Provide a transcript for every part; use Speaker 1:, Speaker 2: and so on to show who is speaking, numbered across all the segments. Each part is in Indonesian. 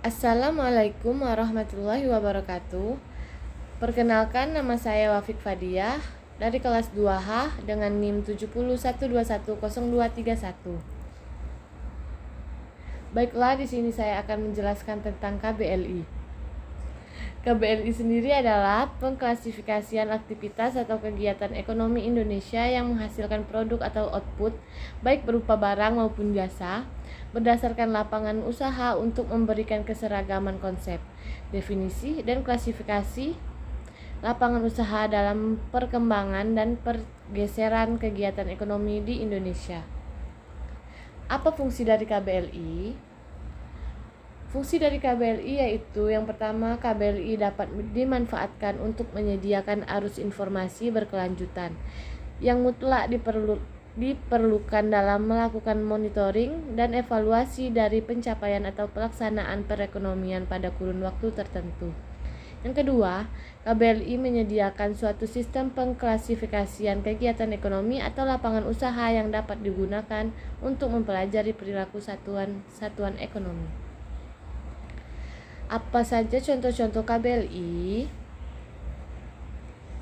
Speaker 1: Assalamualaikum warahmatullahi wabarakatuh. Perkenalkan, nama saya Wafik Fadiah dari kelas 2H dengan NIM 7012102231. Baiklah, di sini saya akan menjelaskan tentang KBLI. KBLI sendiri adalah pengklasifikasian aktivitas atau kegiatan ekonomi Indonesia yang menghasilkan produk atau output, baik berupa barang maupun jasa, berdasarkan lapangan usaha untuk memberikan keseragaman konsep, definisi, dan klasifikasi lapangan usaha dalam perkembangan dan pergeseran kegiatan ekonomi di Indonesia. Apa fungsi dari KBLI? Fungsi dari KBLI yaitu yang pertama, KBLI dapat dimanfaatkan untuk menyediakan arus informasi berkelanjutan yang mutlak diperlukan dalam melakukan monitoring dan evaluasi dari pencapaian atau pelaksanaan perekonomian pada kurun waktu tertentu. Yang kedua, KBLI menyediakan suatu sistem pengklasifikasian kegiatan ekonomi atau lapangan usaha yang dapat digunakan untuk mempelajari perilaku satuan ekonomi. Apa saja contoh-contoh KBLI?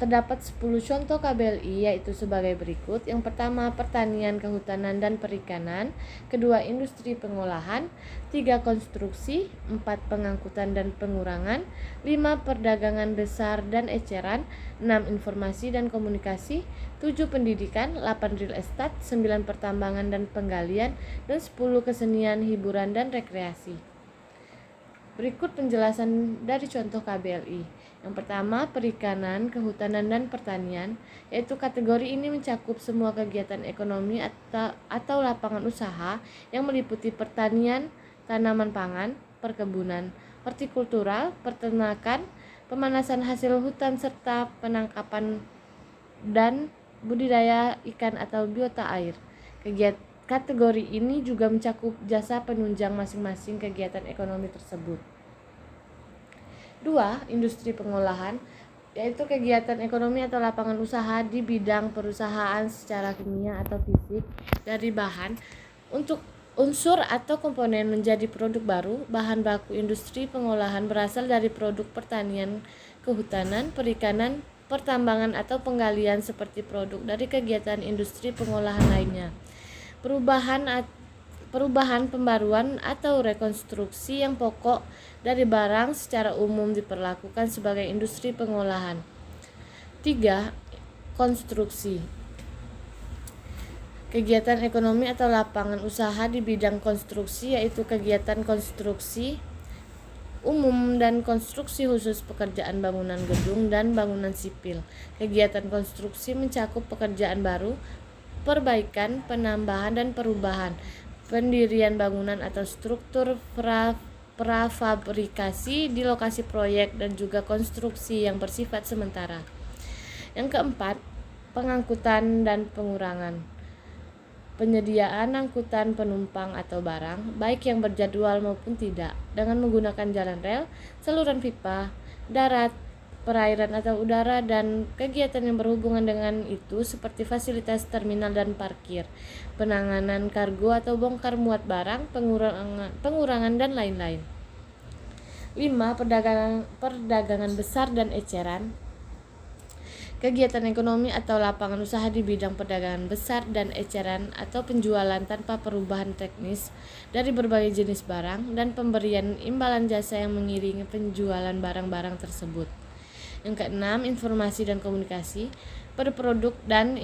Speaker 1: Terdapat 10 contoh KBLI yaitu sebagai berikut. Yang pertama, pertanian, kehutanan, dan perikanan. Kedua, industri pengolahan. 3, konstruksi. 4, pengangkutan dan pengurangan. 5, perdagangan besar dan eceran. 6, informasi dan komunikasi. 7, pendidikan. 8, real estate. 9, pertambangan dan penggalian. Dan 10, kesenian, hiburan, dan rekreasi. Berikut penjelasan dari contoh KBLI. Yang pertama, perikanan, kehutanan, dan pertanian, yaitu kategori ini mencakup semua kegiatan ekonomi atau lapangan usaha yang meliputi pertanian, tanaman pangan, perkebunan, hortikultural, peternakan, pemanasan hasil hutan, serta penangkapan dan budidaya ikan atau biota air. Kategori ini juga mencakup jasa penunjang masing-masing kegiatan ekonomi tersebut. 2, industri pengolahan, yaitu kegiatan ekonomi atau lapangan usaha di bidang perusahaan secara kimia atau fisik dari bahan untuk unsur atau komponen menjadi produk baru. Bahan baku industri pengolahan berasal dari produk pertanian, kehutanan, perikanan, pertambangan atau penggalian seperti produk dari kegiatan industri pengolahan lainnya. Perubahan, pembaruan, atau rekonstruksi yang pokok dari barang secara umum diperlakukan sebagai industri pengolahan. 3, konstruksi. Kegiatan ekonomi atau lapangan usaha di bidang konstruksi yaitu kegiatan konstruksi umum dan konstruksi khusus pekerjaan bangunan gedung dan bangunan sipil. Kegiatan konstruksi mencakup pekerjaan baru, perbaikan, penambahan, dan perubahan, pendirian bangunan atau struktur prafabrikasi di lokasi proyek, dan juga konstruksi yang bersifat sementara. Yang keempat, pengangkutan dan pengurangan. Penyediaan angkutan penumpang atau barang, baik yang berjadwal maupun tidak, dengan menggunakan jalan rel, saluran pipa, darat, perairan atau udara, dan kegiatan yang berhubungan dengan itu seperti fasilitas terminal dan parkir, penanganan kargo atau bongkar muat barang, pengurangan dan lain-lain. 5, perdagangan besar dan eceran. Kegiatan ekonomi atau lapangan usaha di bidang perdagangan besar dan eceran atau penjualan tanpa perubahan teknis dari berbagai jenis barang dan pemberian imbalan jasa yang mengiringi penjualan barang-barang tersebut. Yang keenam, informasi dan komunikasi, berproduk dan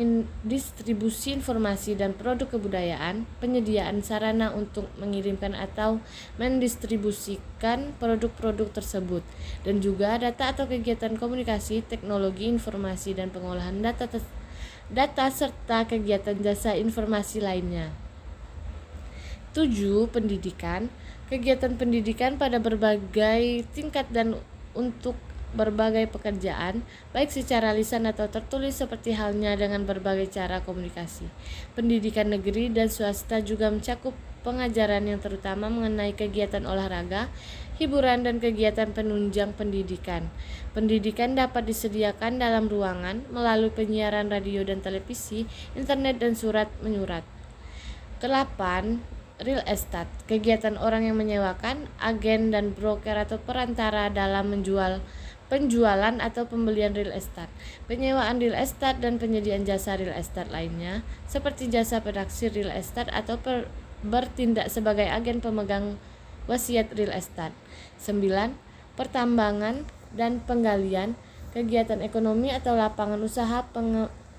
Speaker 1: distribusi informasi dan produk kebudayaan, penyediaan sarana untuk mengirimkan atau mendistribusikan produk-produk tersebut, dan juga data atau kegiatan komunikasi, teknologi informasi dan pengolahan data serta kegiatan jasa informasi lainnya. 7, pendidikan, kegiatan pendidikan pada berbagai tingkat dan untuk berbagai pekerjaan, baik secara lisan atau tertulis seperti halnya dengan berbagai cara komunikasi. Pendidikan negeri dan swasta juga mencakup pengajaran yang terutama mengenai kegiatan olahraga, hiburan, dan kegiatan penunjang pendidikan. Pendidikan dapat disediakan dalam ruangan melalui penyiaran radio dan televisi, internet, dan surat menyurat. 8, real estate, kegiatan orang yang menyewakan, agen dan broker atau perantara dalam penjualan atau pembelian real estate, penyewaan real estate dan penyediaan jasa real estate lainnya, seperti jasa penaksir real estate atau bertindak sebagai agen pemegang wasiat real estate. 9. Pertambangan dan penggalian, kegiatan ekonomi atau lapangan usaha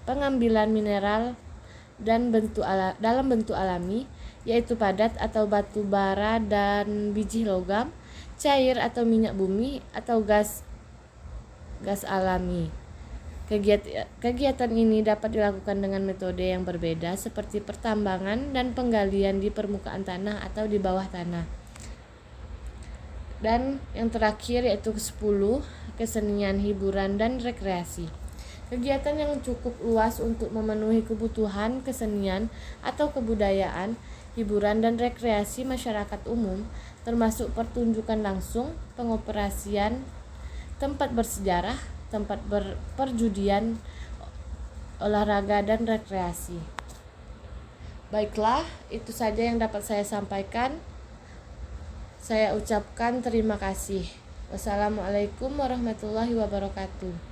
Speaker 1: pengambilan mineral dan dalam bentuk alami, yaitu padat atau batu bara dan biji logam, cair atau minyak bumi atau gas alami. Kegiatan ini dapat dilakukan dengan metode yang berbeda seperti pertambangan dan penggalian di permukaan tanah atau di bawah tanah. Dan yang terakhir yaitu 10, kesenian, hiburan dan rekreasi. Kegiatan yang cukup luas untuk memenuhi kebutuhan kesenian atau kebudayaan, hiburan dan rekreasi masyarakat umum, termasuk pertunjukan langsung, pengoperasian, tempat bersejarah, tempat perjudian, olahraga dan rekreasi. Baiklah, itu saja yang dapat saya sampaikan. Saya ucapkan terima kasih. Wassalamualaikum warahmatullahi wabarakatuh.